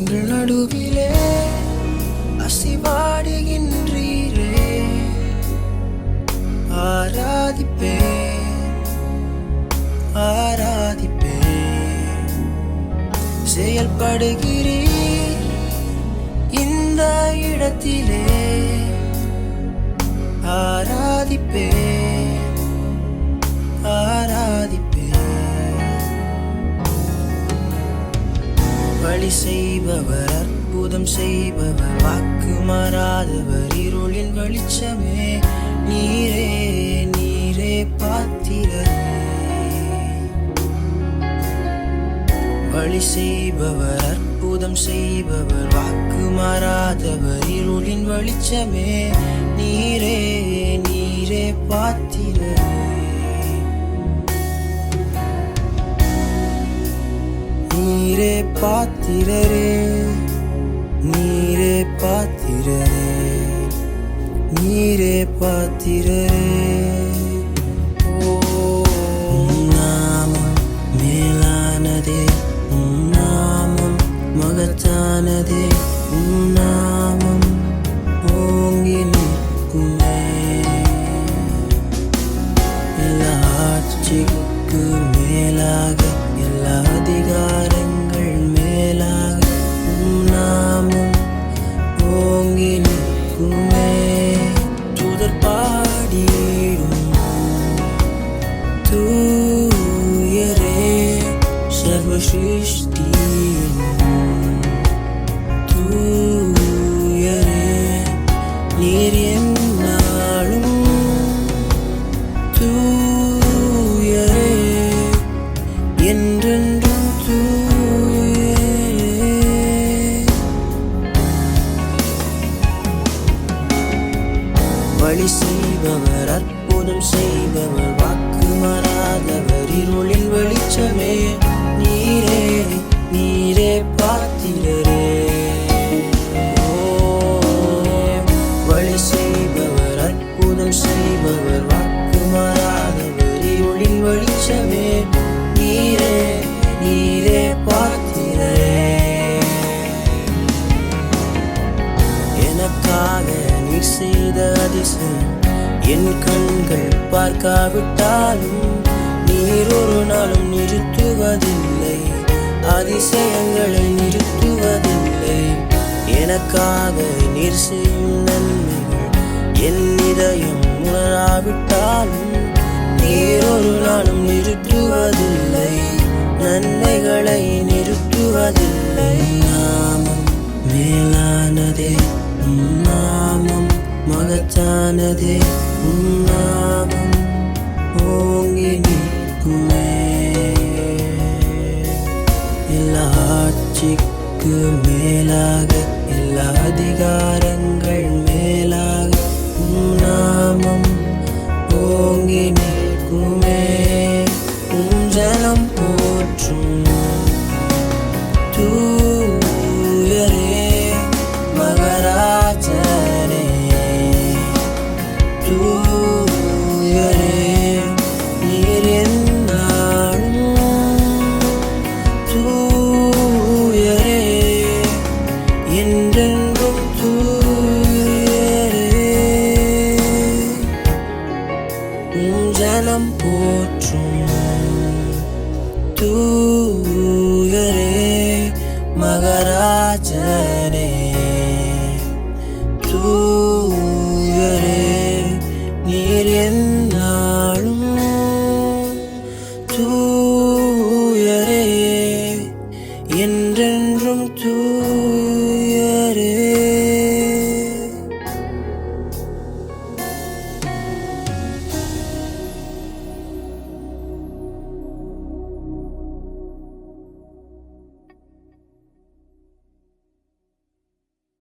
எங்கள் நடுவிலே அசைவாடுகின்றீரே. ஆராதிப்பேன் ஆராதிப்பேன். செயல்படுகிறீர் இந்த இடத்திலே. ஆராதிப்பேன் ஆராதிப்பேன். வழி செய்பவர், அற்புதம் செய்பவர், வாக்கு மாறாதவர், இருளின் வெளிச்சமே நீரே நீரே பாத்திரரே. வழி செய்பவர், அற்புதம் செய்பவர், வாக்கு மாறாதவர், இருளின் வெளிச்சமே நீரே நீரே பாத்திரரே. நீரே பாத்திரரே நீரே பாத்திரரே நீரே பாத்திரரே. நாமம் மேலானதே, நாமம் மகத்தானதே, நாமம் ஓங்கி நிற்குமே. எல்லா ஆட்சிக்கு மேலாக, எல்லா அதிகாரங்கள் மேலாக நாமம் ஓங்கி நிற்குமே. தூதர் பாடிடும் தூயரே, சர்வ சிருஷ்டியின் தூயரே. நீர் என்னாலும் தூயரே, என்றென்றும் தூயரே. வழி செய்பவர், அற்புதம் செய்பவர், வாக்கு மாறாதவர், இருளின் வெளிச்சமே நீரே நீரே பாத்திரரே. வழி செய்பவர், அற்புதம் செய்பவர், வாக்கு மாறாதவர், இருளின் வெளிச்சமே நீரே நீரே பாத்திரரே. எனக்காக நீர் செய்த அதிசயம் என் கண்கள் பார்க்காவிட்டாலும் நீர் ஒரு நாளும் நிறுத்துவதில்லை, அதிசயங்களை நிறுத்துவதில்லை. எனக்காக நீர் செய்யும் நன்மைகள் என் இதயம் உணராவிட்டாலும் நீர் ஒரு நாளும் நிறுத்துவதில்லை, நன்மைகளை நிறுத்துவதில்லை. நாமம் மேலானதே, நாமம் மகத்தானதே, நாமம் ஓங்கி நிற்குமே. எல்லா ஆட்சிக்கு மேலாக, எல்லா அதிகாரங்கள்